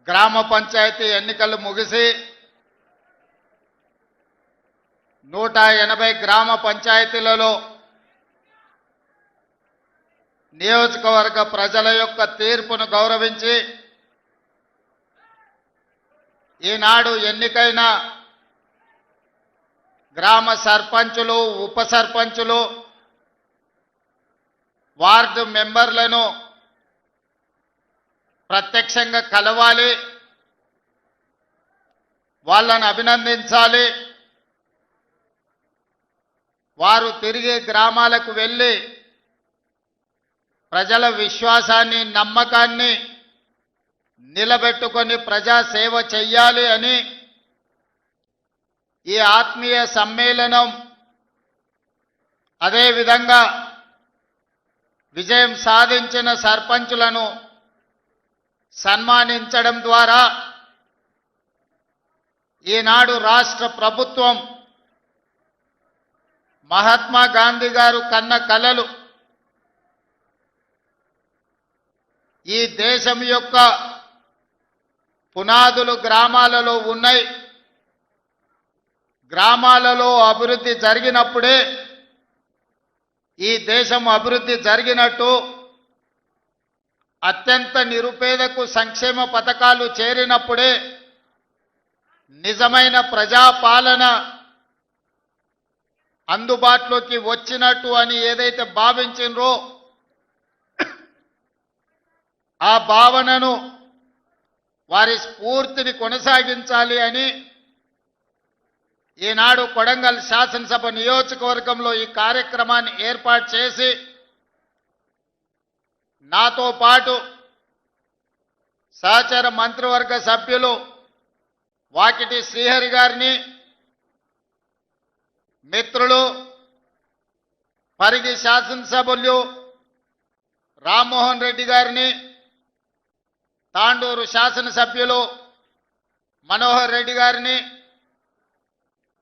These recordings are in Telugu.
గ్రామ పంచాయతీ ఎన్నికలు ముగిసి 180 గ్రామ పంచాయతీలలో నియోజకవర్గ ప్రజల యొక్క తీర్పును గౌరవించి ఈనాడు ఎన్నికైన గ్రామ సర్పంచులు ఉప సర్పంచులు వార్డు మెంబర్లను ప్రత్యక్షంగా కలవాలి, వాళ్ళని అభినందించాలి. వారు తిరిగి గ్రామాలకు వెళ్ళి ప్రజల విశ్వాసాన్ని నమ్మకాన్ని నిలబెట్టుకొని ప్రజా సేవ చెయ్యాలి అని ఈ ఆత్మీయ సమ్మేళనం అదేవిధంగా విజయం సాధించిన సర్పంచులను సన్మానించడం ద్వారా ఈనాడు రాష్ట్ర ప్రభుత్వం మహాత్మా గాంధీ గారు కన్న కలలు ఈ దేశం యొక్క పునాదులు గ్రామాలలో ఉన్నాయి. గ్రామాలలో అభివృద్ధి జరిగినప్పుడే ఈ దేశం అభివృద్ధి జరిగినట్టు, అత్యంత నిరుపేదకు సంక్షేమ పథకాలు చేరినప్పుడే నిజమైన ప్రజాపాలన అందుబాటులోకి వచ్చినట్టు అని ఏదైతే భావించినరో ఆ భావనను వారి స్ఫూర్తిని కొనసాగించాలి అని ఈనాడు కొడంగల్ శాసనసభ నియోజకవర్గంలో ఈ కార్యక్రమాన్ని ఏర్పాటు చేసి నాతో పాటు సహచర మంత్రివర్గ సభ్యులు వాకిటి శ్రీహరి గారిని, మిత్రులు పరిగి శాసనసభ్యులు రామ్మోహన్ రెడ్డి గారిని, తాండూరు శాసనసభ్యులు మనోహర్ రెడ్డి గారిని,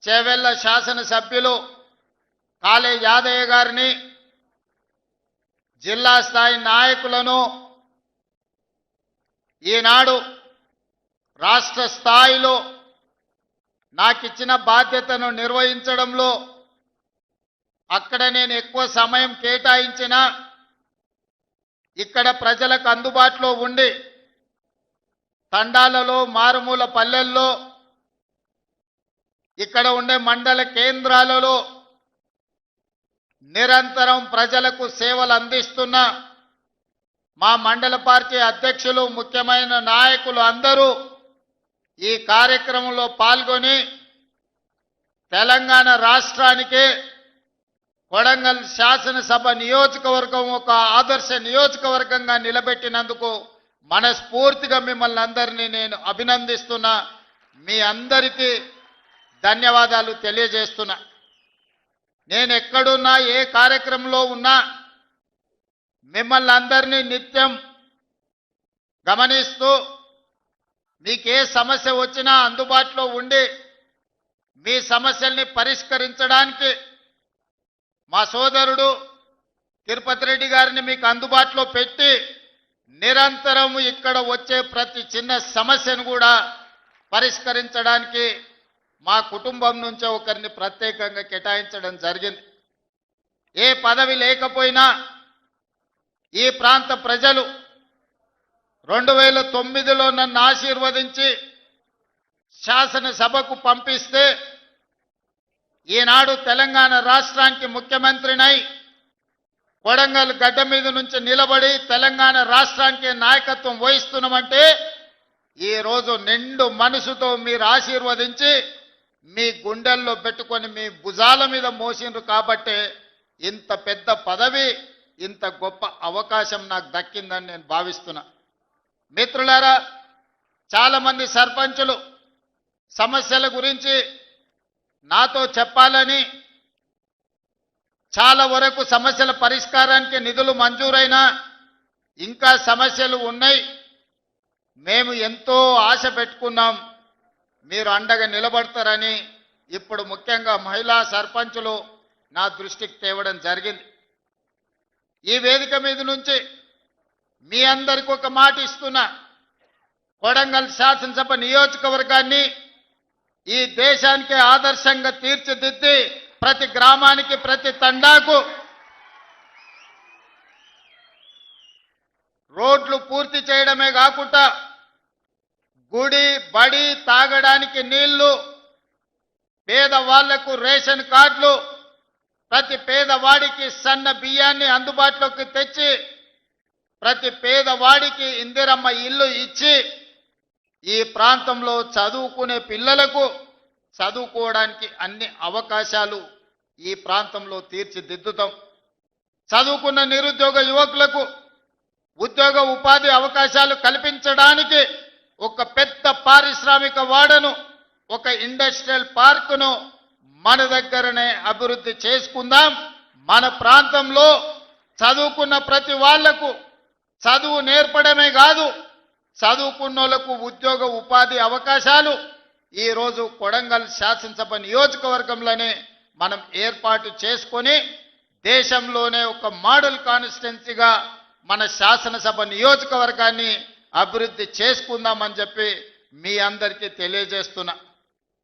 చేవెళ్ల శాసనసభ్యులు కాళే యాదయ్య గారిని, జిల్లా స్థాయి నాయకులను, ఈనాడు రాష్ట్ర స్థాయిలో నాకిచ్చిన బాధ్యతను నిర్వహించడంలో అక్కడ నేను ఎక్కువ సమయం కేటాయించిన, ఇక్కడ ప్రజలకు అందుబాటులో ఉండి తండాలలో మారుమూల పల్లెల్లో ఇక్కడ ఉండే మండల కేంద్రాలలో నిరంతరం ప్రజలకు సేవలు అందిస్తున్న మా మండల పార్టీ అధ్యక్షులు ముఖ్యమైన నాయకులు అందరూ ఈ కార్యక్రమంలో పాల్గొని తెలంగాణ రాష్ట్రానికి కొడంగల్ శాసనసభ నియోజకవర్గం ఒక ఆదర్శ నియోజకవర్గంగా నిలబెట్టినందుకు మనస్ఫూర్తిగా మిమ్మల్ని అందరినీ నేను అభినందిస్తున్నా. మీ అందరికీ ధన్యవాదాలు తెలియజేస్తున్నా. నేను ఎక్కడున్నా ఏ కార్యక్రమంలో ఉన్నా మిమ్మల్ని అందరినీ నిత్యం గమనిస్తూ మీకే సమస్య వచ్చినా అందుబాటులో ఉండి మీ సమస్యల్ని పరిష్కరించడానికి మా సోదరుడు తిరుపతి రెడ్డి గారిని మీకు అందుబాటులో పెట్టి నిరంతరం ఇక్కడ వచ్చే ప్రతి చిన్న సమస్యను కూడా పరిష్కరించడానికి మా కుటుంబం నుంచే ఒకరిని ప్రత్యేకంగా కేటాయించడం జరిగింది. ఏ పదవి లేకపోయినా ఈ ప్రాంత ప్రజలు 2009లో నన్ను ఆశీర్వదించి శాసనసభకు పంపిస్తే ఈనాడు తెలంగాణ రాష్ట్రానికి ముఖ్యమంత్రినై కొడంగల్ గడ్డ మీద నుంచి నిలబడి తెలంగాణ రాష్ట్రానికి నాయకత్వం వహిస్తున్నామంటే ఈరోజు నిండు మనసుతో మీరు ఆశీర్వదించి మీ గుండెల్లో పెట్టుకొని మీ భుజాల మీద మోసిండ్రు కాబట్టే ఇంత పెద్ద పదవి, ఇంత గొప్ప అవకాశం నాకు దక్కిందని నేను భావిస్తున్నా. మిత్రులారా, చాలామంది సర్పంచులు సమస్యల గురించి నాతో చెప్పాలని, చాలా వరకు సమస్యల పరిష్కారానికి నిధులు మంజూరైనా ఇంకా సమస్యలు ఉన్నాయి, మేము ఎంతో ఆశ పెట్టుకున్నాం, మీరు అండగా నిలబడతారని ఇప్పుడు ముఖ్యంగా మహిళా సర్పంచులు నా దృష్టికి తేవడం జరిగింది. ఈ వేదిక మీద నుంచి మీ అందరికి ఒక మాట ఇస్తున్నా, కొడంగల్ శాసనసభ నియోజకవర్గాన్ని ఈ దేశానికి ఆదర్శంగా తీర్చిదిద్ది ప్రతి గ్రామానికి ప్రతి తండాకు రోడ్లు పూర్తి చేయడమే కాకుండా గుడి బడి తాగడానికి నీళ్లు పేదవాళ్లకు రేషన్ కార్డులు ప్రతి పేదవాడికి సన్న బియ్యాన్ని అందుబాటులోకి తెచ్చి ప్రతి పేదవాడికి ఇందిరమ్మ ఇల్లు ఇచ్చి ఈ ప్రాంతంలో చదువుకునే పిల్లలకు చదువుకోవడానికి అన్ని అవకాశాలు ఈ ప్రాంతంలో తీర్చిదిద్దుతాం. చదువుకున్న నిరుద్యోగ యువకులకు ఉద్యోగ ఉపాధి అవకాశాలు కల్పించడానికి ఒక పెద్ద పారిశ్రామిక వాడను ఒక ఇండస్ట్రియల్ పార్కును మన దగ్గరనే అభివృద్ధి చేసుకుందాం. మన ప్రాంతంలో చదువుకున్న ప్రతి వాళ్లకు చదువు నేర్పడమే కాదు చదువుకున్నోళ్లకు ఉద్యోగ ఉపాధి అవకాశాలు ఈరోజు కొడంగల్ శాసనసభ నియోజకవర్గంలోనే మనం ఏర్పాటు చేసుకొని దేశంలోనే ఒక మోడల్ కాన్స్టిట్యున్సీగా మన శాసనసభ నియోజకవర్గాన్ని అభివృద్ధి చేసుకుందామని చెప్పి మీ అందరికీ తెలియజేస్తున్నా.